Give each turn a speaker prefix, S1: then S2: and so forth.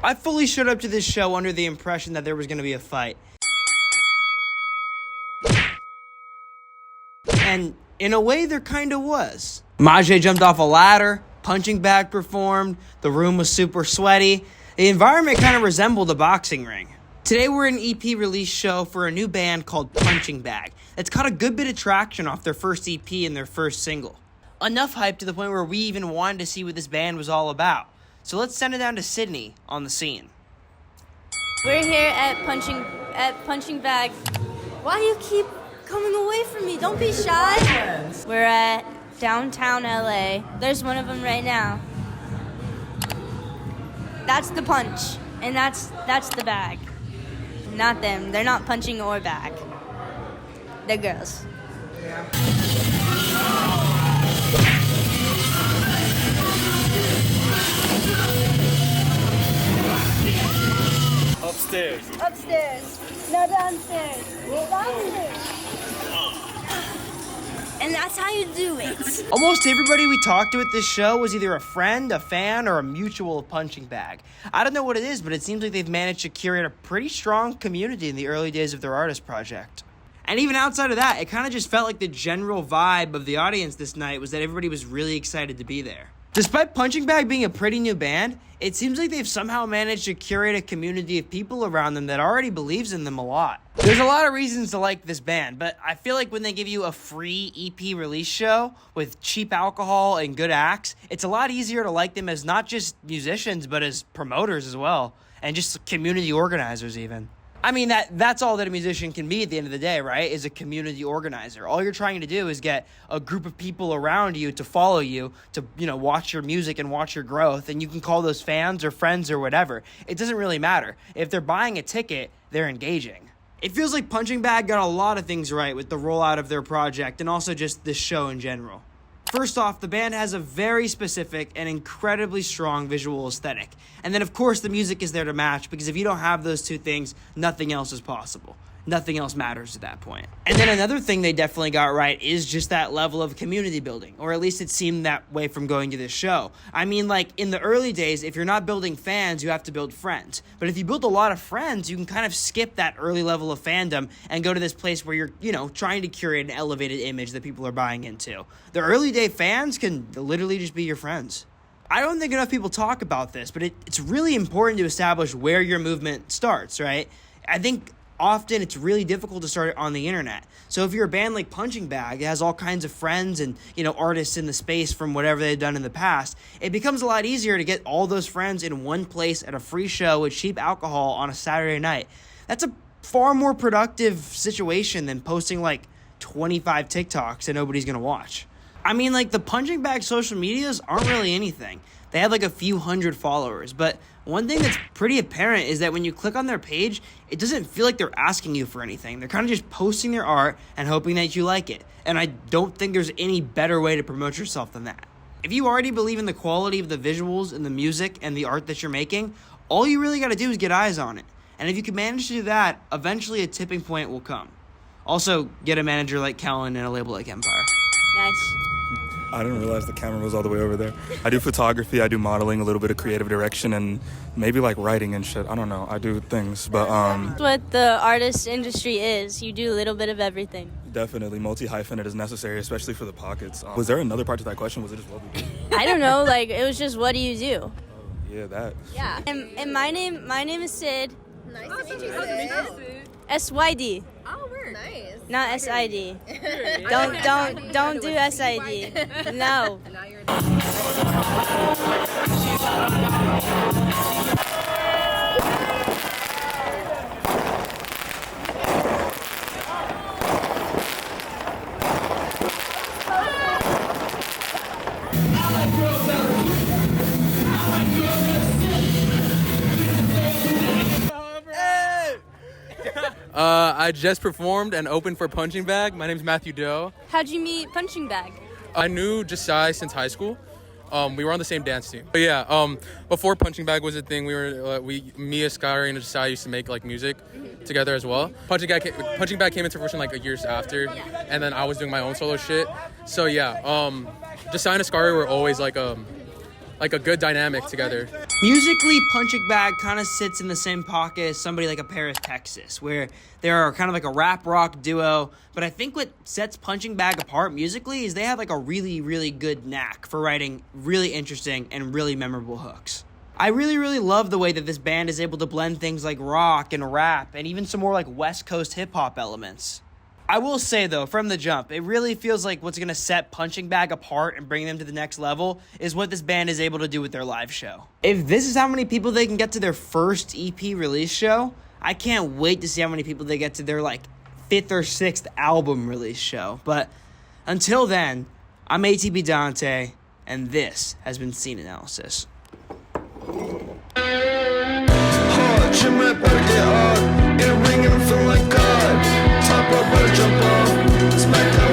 S1: I fully showed up to this show under the impression that there was going to be a fight. And in a way, there kind of was. Majay jumped off a ladder, Punching Bag performed, the room was super sweaty. The environment kind of resembled a boxing ring. Today we're at an EP release show for a new band called Punching Bag. It's caught a good bit of traction off their first EP and their first single. Enough hype to the point where we even wanted to see what this band was all about. So let's send it down to Sydney on the scene.
S2: We're here at Punching Bag. Why do you keep coming away from me? Don't be shy. We're at downtown LA. There's one of them right now. That's the punch, and that's the bag. Not them. They're not punching or bag. They're girls. Upstairs. Now downstairs. Downstairs. And that's how you do it.
S1: Almost everybody we talked to at this show was either a friend, a fan, or a mutual of Punching Bag. I don't know what it is, but it seems like they've managed to curate a pretty strong community in the early days of their artist project. And even outside of that, it kind of just felt like the general vibe of the audience this night was that everybody was really excited to be there. Despite Punching Bag being a pretty new band, it seems like they've somehow managed to curate a community of people around them that already believes in them a lot. There's a lot of reasons to like this band, but I feel like when they give you a free EP release show with cheap alcohol and good acts, it's a lot easier to like them as not just musicians, but as promoters as well, and just community organizers even. I mean, that's all that a musician can be at the end of the day, right? Is a community organizer. All you're trying to do is get a group of people around you to follow you, to, watch your music and watch your growth. And you can call those fans or friends or whatever. It doesn't really matter. If they're buying a ticket, they're engaging. It feels like Punching Bag got a lot of things right with the rollout of their project and also just this show in general. First off, the band has a very specific and incredibly strong visual aesthetic. And then, of course, the music is there to match, because if you don't have those two things, nothing else is possible. Nothing else matters at that point. And then another thing they definitely got right is just that level of community building, or at least it seemed that way from going to this show. I mean, like, in the early days, if you're not building fans, you have to build friends. But if you build a lot of friends, you can kind of skip that early level of fandom and go to this place where you're, trying to curate an elevated image that people are buying into. The early day fans can literally just be your friends. I don't think enough people talk about this, but it's really important to establish where your movement starts, right? I think often it's really difficult to start it on the internet. So if you're a band like Punching Bag that has all kinds of friends and, artists in the space from whatever they've done in the past, it becomes a lot easier to get all those friends in one place at a free show with cheap alcohol on a Saturday night. That's a far more productive situation than posting like 25 TikToks that nobody's going to watch. I mean, like, the Punching Bag social medias aren't really anything. They have like a few hundred followers, but one thing that's pretty apparent is that when you click on their page, it doesn't feel like they're asking you for anything. They're kind of just posting their art and hoping that you like it. And I don't think there's any better way to promote yourself than that. If you already believe in the quality of the visuals and the music and the art that you're making, all you really got to do is get eyes on it. And if you can manage to do that, eventually a tipping point will come. Also, get a manager like Kellen and a label like Empire.
S2: Nice.
S3: I didn't realize the camera was all the way over there. I do photography, I do modeling, a little bit of creative direction, and maybe like writing and shit. I don't know. I do things, but
S2: That's what the artist industry is. You do a little bit of everything.
S3: Definitely multi-hyphenate is necessary, especially for the pockets. Was there another part to that question? Was it just what we do?
S2: I don't know. Like, it was just, what do you do?
S3: Yeah, that.
S2: Yeah. And my name is Sid.
S4: Nice to meet you, Sid.
S2: SYD.
S4: Oh, word. Nice.
S2: Not SID. Don't do SID. No.
S4: And now you're
S5: I just performed and opened for Punching Bag. My name's Matthew Doe.
S2: How'd you meet Punching Bag?
S5: I knew Josiah since high school. We were on the same dance team. But yeah, before Punching Bag was a thing, me, Skylar, and Josiah used to make like music together as well. Punching Bag came into fruition like a years after, and then I was doing my own solo shit. So yeah, Josiah and Skylar were always like like a good dynamic together.
S1: Musically, Punching Bag kind of sits in the same pocket as somebody like a Paris, Texas, where they are kind of like a rap rock duo. But I think what sets Punching Bag apart musically is they have like a really, really good knack for writing really interesting and really memorable hooks. I really, really love the way that this band is able to blend things like rock and rap and even some more like West Coast hip hop elements. I will say, though, from the jump, it really feels like what's going to set Punching Bag apart and bring them to the next level is what this band is able to do with their live show. If this is how many people they can get to their first EP release show, I can't wait to see how many people they get to their, like, 5th or 6th album release show. But until then, I'm ATB Dante, and this has been Scene Analysis.
S6: Gym rat, better get hard. In a ring and I'm feeling like God. Top up, better jump off. Smack down.